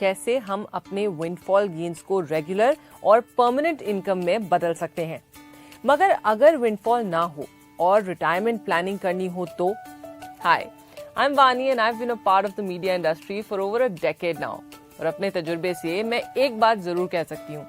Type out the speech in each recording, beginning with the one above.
कैसे हम अपने विंडफॉल गेन्स को रेगुलर और परमानेंट इनकम में बदल सकते हैं। मगर अगर विंडफॉल ना हो और रिटायरमेंट प्लानिंग करनी हो तो hi, I am Vani and I have been a part of the media industry for over a decade now. और अपने तजुर्बे से मैं एक बात जरूर कह सकती हूँ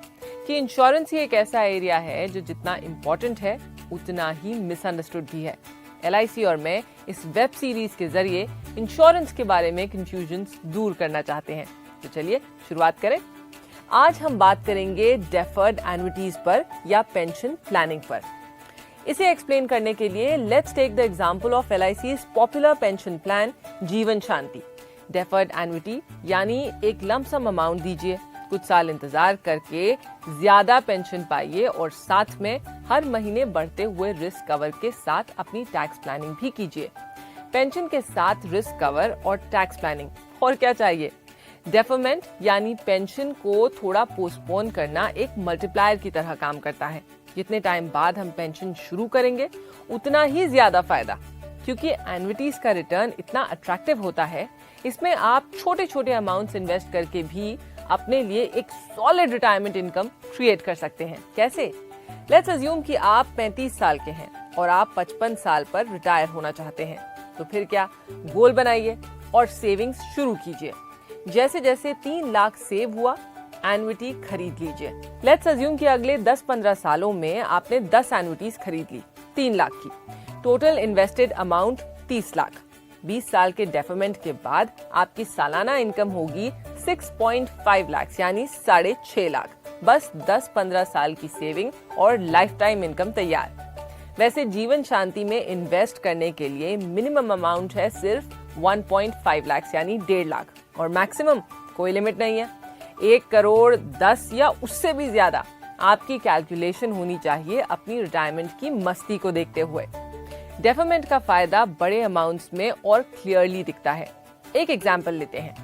कि इंश्योरेंस ही एक ऐसा एरिया है जो जितना इम्पोर्टेंट है उतना ही मिसअंडरस्टूड भी है। LIC और मैं इस वेब सीरीज के जरिए इंश्योरेंस के बारे में कंफ्यूजन्स दूर करना चाहते हैं। तो चलिए शुरुआत करें। आज हम बात करेंगे डेफर्ड एन्युटीज पर या पेंशन प्लानिंग पर। इसे एक्सप्लेन करने के लिए let's take the example of LIC's popular pension plan Jeevan Shanti. Deferred annuity यानी एक लंप सम अमाउंट दीजिए, कुछ साल इंतजार करके ज्यादा पेंशन पाइए और साथ में हर महीने बढ़ते हुए रिस्क कवर के साथ अपनी टैक्स प्लानिंग भी कीजिए। पेंशन के साथ रिस्क कवर और टैक्स प्लानिंग और क्या चाहिए। डेफरमेंट यानी पेंशन को थोड़ा पोस्टपोन करना एक मल्टीप्लायर की तरह काम करता है। जितने टाइम बाद हम पेंशन शुरू करेंगे उतना ही ज्यादा फायदा, क्योंकि एन्युटीज का रिटर्न इतना अट्रैक्टिव होता है। इसमें आप छोटे छोटे अमाउंट्स इन्वेस्ट करके भी अपने लिए एक सॉलिड रिटायरमेंट इनकम क्रिएट कर सकते हैं। कैसे? लेट्स अज्यूम कि आप 35 साल के हैं और आप 55 साल पर रिटायर होना चाहते हैं। तो फिर क्या, गोल बनाइए और सेविंग्स शुरू कीजिए। जैसे जैसे 3 लाख सेव हुआ, एन्युटी खरीद लीजिए। लेट्स अज्यूम कि अगले 10-15 सालों में आपने 10 एन्युटीज खरीद ली 3 लाख की। Total invested amount 30 lakh. 20 साल के डेफरमेंट के बाद आपकी सालाना इनकम होगी 6.5 लाख यानी 6.5 लाख। बस 10-15 साल की सेविंग और लाइफ टाइम इनकम तैयार। वैसे जीवन शांति में इन्वेस्ट करने के लिए मिनिमम अमाउंट है सिर्फ 1.5 लाख यानी 1.5 लाख और मैक्सिमम कोई लिमिट नहीं है। 1 करोड़ 10 या उससे भी ज्यादा आपकी कैलकुलेशन होनी चाहिए अपनी रिटायरमेंट की मस्ती को देखते हुए। डेफरमेंट का फायदा बड़े अमाउंट्स में और क्लियरली दिखता है। एक एग्जांपल लेते हैं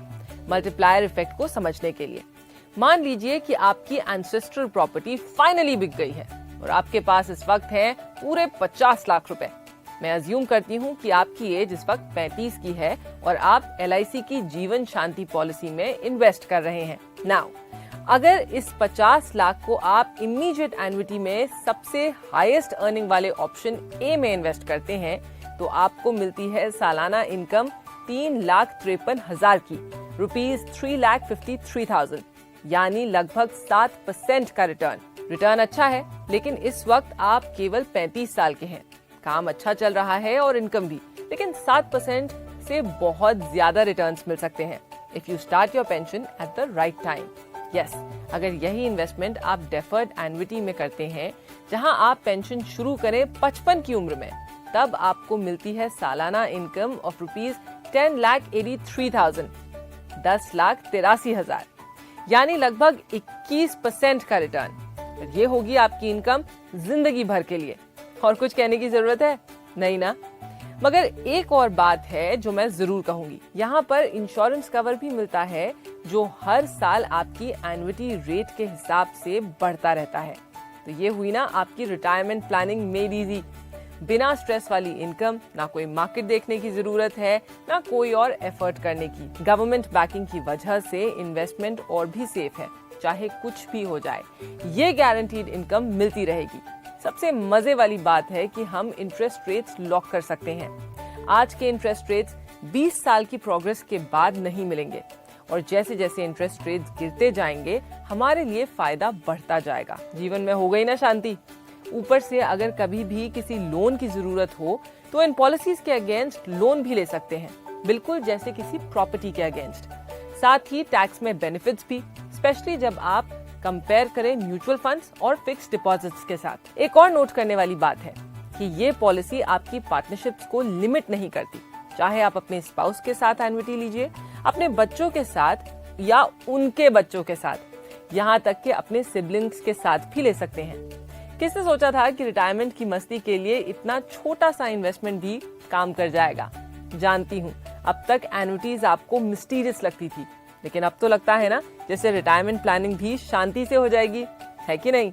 मल्टीप्लायर इफेक्ट को समझने के लिए। मान लीजिए कि आपकी एंसेस्ट्रल प्रॉपर्टी फाइनली बिक गई है और आपके पास इस वक्त है पूरे 50 लाख रुपए। मैं अज्यूम करती हूँ कि आपकी एज इस वक्त 35 की है और आप LIC की जीवन शांति पॉलिसी में इन्वेस्ट कर रहे हैं। नाउ अगर इस 50 लाख को आप इमीडिएट एन्युटी में सबसे हाईएस्ट अर्निंग वाले ऑप्शन A में इन्वेस्ट करते हैं तो आपको मिलती है सालाना इनकम 3,53,000 की, ₹3,53,000 यानी लगभग 7% का रिटर्न अच्छा है। लेकिन इस वक्त आप केवल 35 साल के हैं, काम अच्छा चल रहा है और इनकम भी, लेकिन 7% से बहुत ज्यादा रिटर्न्स मिल सकते हैं if you start your pension at the right time. Yes, अगर यही इन्वेस्टमेंट आप डेफर्ड एन्युटी में करते हैं जहां आप पेंशन शुरू करें 55 की उम्र में, तब आपको मिलती है सालाना इनकम ऑफ ₹10,83,000, 10,83,000 यानी लगभग 21% का रिटर्न। ये होगी आपकी इनकम जिंदगी भर के लिए। और कुछ कहने की जरूरत है नहीं ना। मगर एक और बात है जो मैं जरूर कहूंगी, यहाँ पर इंश्योरेंस कवर भी मिलता है जो हर साल आपकी एन्युटी रेट के हिसाब से बढ़ता रहता है। तो ये हुई ना आपकी रिटायरमेंट प्लानिंग मेड इजी। बिना स्ट्रेस वाली इनकम, ना कोई मार्केट देखने की जरूरत है, ना कोई और एफर्ट करने की। गवर्नमेंट बैकिंग की वजह से इन्वेस्टमेंट और भी सेफ है, चाहे कुछ भी हो जाए, ये गारंटीड इनकम मिलती रहेगी। सबसे मजे वाली बात है कि हम इंटरेस्ट रेट्स लॉक कर सकते हैं। आज के इंटरेस्ट रेट्स 20 साल की प्रोग्रेस के बाद नहीं मिलेंगे और जैसे जैसे इंटरेस्ट रेट्स गिरते जाएंगे हमारे लिए फायदा बढ़ता जाएगा। जीवन में हो गई ना शांति। ऊपर से अगर कभी भी किसी लोन की जरूरत हो तो इन पॉलिसीज के अगेंस्ट लोन भी ले सकते हैं, बिल्कुल जैसे किसी प्रॉपर्टी के अगेंस्ट। साथ ही टैक्स में बेनिफिट्स भी, स्पेशली जब आप कंपेयर करें म्यूचुअल फंड्स और फिक्स्ड डिपॉजिट्स के साथ। एक और नोट करने वाली बात है कि ये पॉलिसी आपकी पार्टनरशिप्स को लिमिट नहीं करती। चाहे आप अपने स्पाउस के साथ एन्युटी लीजिए, अपने बच्चों के साथ या उनके बच्चों के साथ, यहाँ तक कि अपने सिबलिंग्स के साथ भी ले सकते हैं। किसने सोचा था कि रिटायरमेंट की मस्ती के लिए इतना छोटा सा इन्वेस्टमेंट भी काम कर जाएगा। जानती हूँ अब तक एन्युटीज आपको मिस्टीरियस लगती थी, लेकिन अब तो लगता है ना जैसे रिटायरमेंट प्लानिंग भी शांति से हो जाएगी, है कि नहीं।